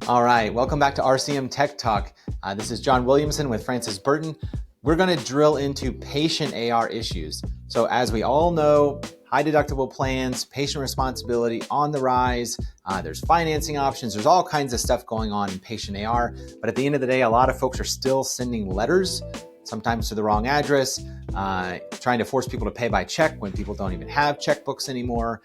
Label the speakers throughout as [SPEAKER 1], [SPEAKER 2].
[SPEAKER 1] All right, welcome back to RCM Tech Talk. This is John Williamson with Francis Burton. We're going to drill into patient AR issues. So as we all know, high deductible plans, patient responsibility on the rise. There's financing options. There's all kinds of stuff going on in patient AR. But at the end of the day, a lot of folks are still sending letters, sometimes to the wrong address, trying to force people to pay by check when people don't even have checkbooks anymore.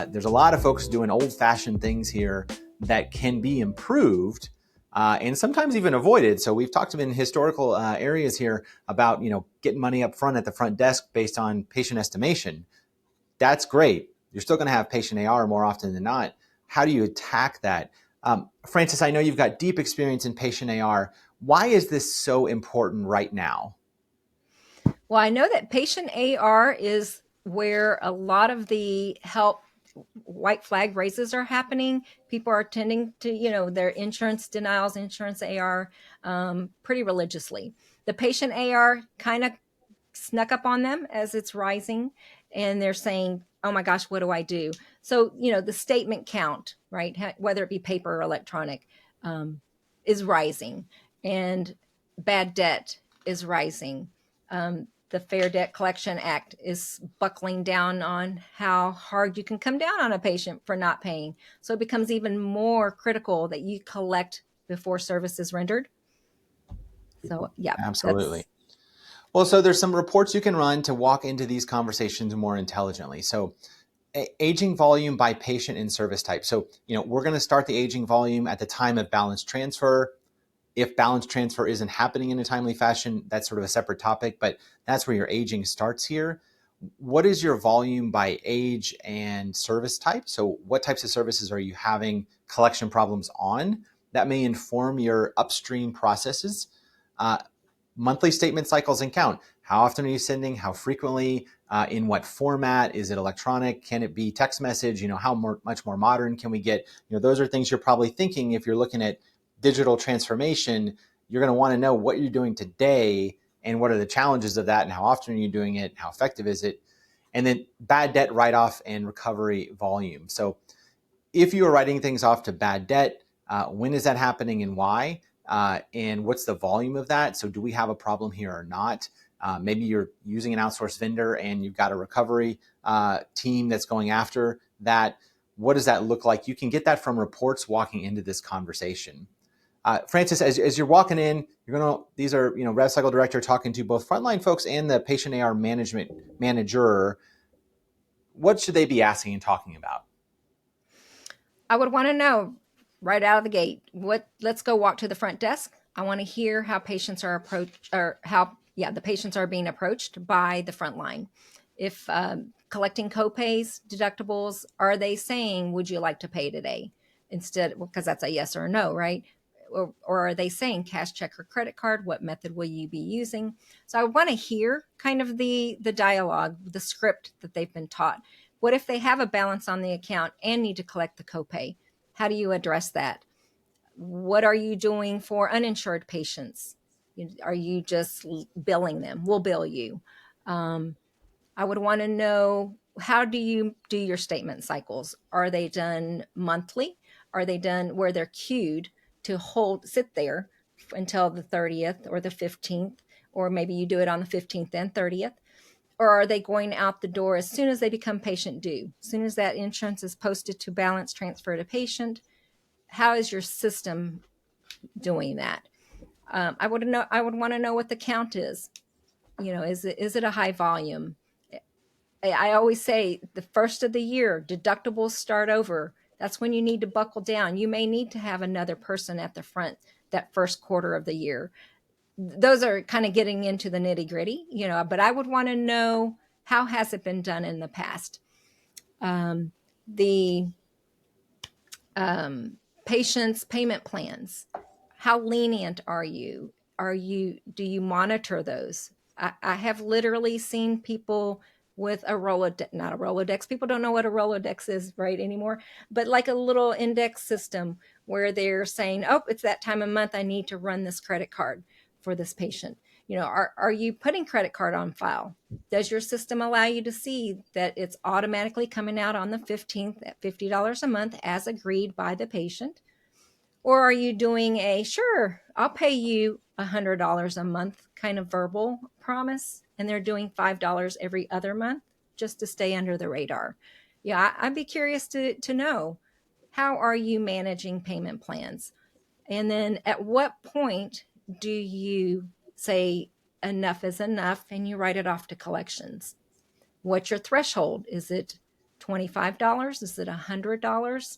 [SPEAKER 1] There's a lot of folks doing old-fashioned things here that can be improved and sometimes even avoided. So we've talked in historical areas here about, getting money up front at the front desk based on patient estimation. That's great. You're still going to have patient AR more often than not. How do you attack that? Francis, I know you've got deep experience in patient AR. Why is this so important right now?
[SPEAKER 2] Well, I know that patient AR is where a lot of the white flag raises are happening. People are tending to, their insurance denials, insurance AR pretty religiously. The patient AR kind of snuck up on them as it's rising, and they're saying, oh my gosh, what do I do? So, the statement count, right, whether it be paper or electronic, is rising, and bad debt is rising. The Fair Debt Collection Act is buckling down on how hard you can come down on a patient for not paying. So it becomes even more critical that you collect before service is rendered. So, yeah.
[SPEAKER 1] Absolutely. Well, so there's some reports you can run to walk into these conversations more intelligently. So aging volume by patient and service type. So, we're going to start the aging volume at the time of balance transfer. If balance transfer isn't happening in a timely fashion, that's sort of a separate topic, but that's where your aging starts here. What is your volume by age and service type? So what types of services are you having collection problems on? That may inform your upstream processes. Monthly statement cycles and count. How often are you sending? How frequently? In what format? Is it electronic? Can it be text message? How much more modern can we get? Those are things you're probably thinking if you're looking at digital transformation. You're going to want to know what you're doing today and what are the challenges of that and how often are you doing it? How effective is it? And then bad debt write-off and recovery volume. So if you are writing things off to bad debt, when is that happening and why? And what's the volume of that? So do we have a problem here or not? Maybe you're using an outsourced vendor and you've got a recovery team that's going after that. What does that look like? You can get that from reports walking into this conversation. Francis, as you're walking in, these are, Rev Cycle Director talking to both frontline folks and the patient AR management manager. What should they be asking and talking about?
[SPEAKER 2] I would want to know right out of the gate, let's go walk to the front desk. I want to hear how patients are approached, or the patients are being approached by the front line. If collecting copays, deductibles, are they saying, would you like to pay today? Instead, because that's a yes or a no, right? Or are they saying cash, check, or credit card? What method will you be using? So I want to hear kind of the dialogue, the script that they've been taught. What if they have a balance on the account and need to collect the copay? How do you address that? What are you doing for uninsured patients? Are you just billing them? We'll bill you. I would want to know, how do you do your statement cycles? Are they done monthly? Are they done where they're queued to sit there until the 30th or the 15th, or maybe you do it on the 15th and 30th? Or are they going out the door as soon as they become patient due? As soon as that insurance is posted to balance transfer to patient, how is your system doing that? I would want to know what the count is. Is it a high volume? I always say the first of the year, deductibles start over. That's when you need to buckle down. You may need to have another person at the front that first quarter of the year. Those are kind of getting into the nitty gritty, but I would want to know, how has it been done in the past? The patient's payment plans, how lenient are you? Do you monitor those? I have literally seen people with a Rolodex, not a Rolodex. People don't know what a Rolodex is right anymore, but like a little index system where they're saying, oh, it's that time of month, I need to run this credit card for this patient. Are you putting credit card on file? Does your system allow you to see that it's automatically coming out on the 15th at $50 a month as agreed by the patient? Or are you doing a, sure, I'll pay you $100 a month kind of verbal promise, and they're doing $5 every other month just to stay under the radar? Yeah, I'd be curious to know, how are you managing payment plans? And then at what point do you say enough is enough and you write it off to collections? What's your threshold? Is it $25? Is it $100?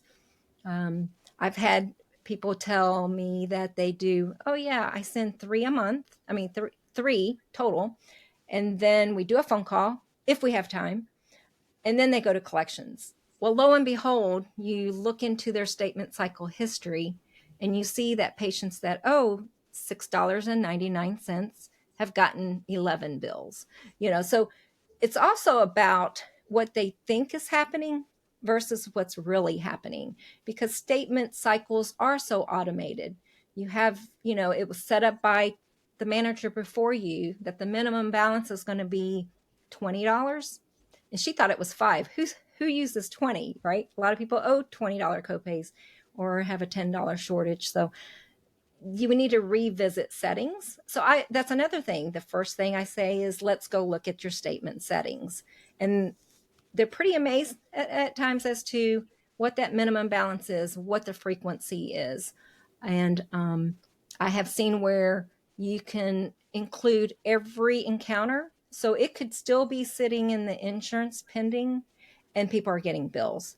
[SPEAKER 2] I've had people tell me that they do, oh yeah, I send 3 a month. I mean, three total. And then we do a phone call if we have time. And then they go to collections. Well, lo and behold, you look into their statement cycle history and you see that patients that owe $6.99 have gotten 11 bills. So it's also about what they think is happening versus what's really happening, because statement cycles are so automated. You have, it was set up by the manager before you that the minimum balance is going to be $20, and she thought it was $5. Who uses 20, right? A lot of people owe $20 copays or have a $10 shortage. So you would need to revisit settings. So that's another thing. The first thing I say is, let's go look at your statement settings. And they're pretty amazed at times as to what that minimum balance is, what the frequency is. And I have seen where you can include every encounter. So it could still be sitting in the insurance pending and people are getting bills.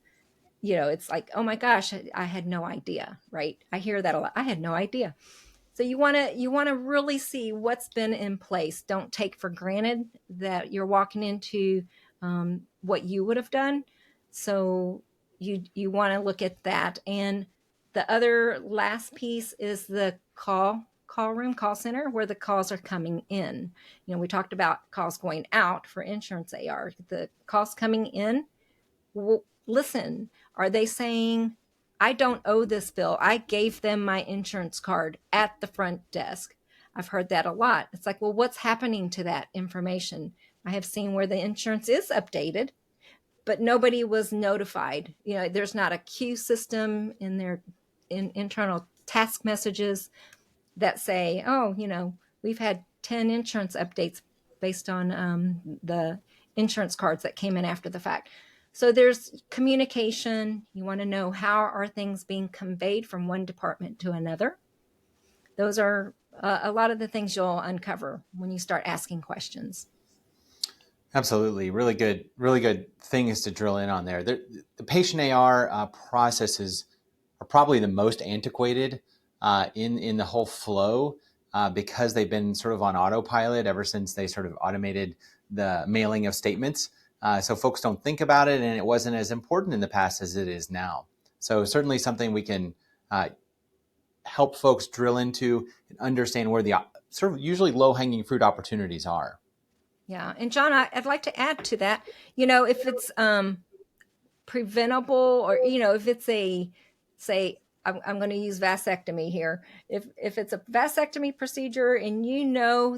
[SPEAKER 2] It's like, oh my gosh, I had no idea, right? I hear that a lot. I had no idea. So you want to really see what's been in place. Don't take for granted that you're walking into what you would have done. So you want to look at that. And the other last piece is the call center, where the calls are coming in. We talked about calls going out for insurance AR. The calls coming in, well, listen, are they saying, I don't owe this bill, I gave them my insurance card at the front desk? I've heard that a lot. It's like, well, what's happening to that information? I have seen where the insurance is updated, but nobody was notified. There's not a queue system in their internal task messages that say, oh, we've had 10 insurance updates based on the insurance cards that came in after the fact. So there's communication. You want to know, how are things being conveyed from one department to another? Those are a lot of the things you'll uncover when you start asking questions.
[SPEAKER 1] Absolutely. Really good things to drill in on there. The patient AR processes are probably the most antiquated in the whole flow because they've been sort of on autopilot ever since they sort of automated the mailing of statements. So folks don't think about it, and it wasn't as important in the past as it is now. So certainly something we can help folks drill into and understand where the sort of usually low-hanging fruit opportunities are.
[SPEAKER 2] Yeah. And John, I'd like to add to that, if it's preventable, or, if it's I'm going to use vasectomy here. If it's a vasectomy procedure and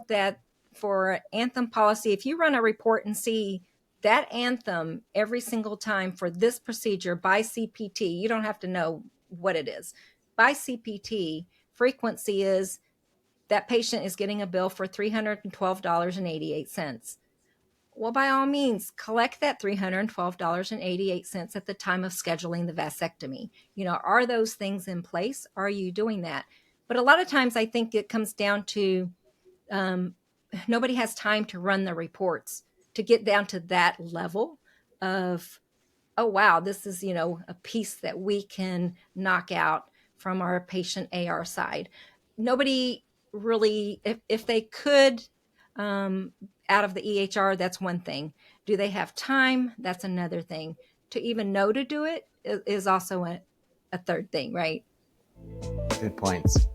[SPEAKER 2] that for anthem policy, if you run a report and see that anthem every single time for this procedure by CPT, you don't have to know what it is. By CPT, frequency is that patient is getting a bill for $312.88. Well, by all means, collect that $312.88 at the time of scheduling the vasectomy. Are those things in place? Are you doing that? But a lot of times I think it comes down to nobody has time to run the reports to get down to that level of, oh, wow, this is, a piece that we can knock out from our patient AR side. Nobody really, if they could, out of the EHR, that's one thing. Do they have time? That's another thing. To even know to do it is also a third thing, right?
[SPEAKER 1] Good points.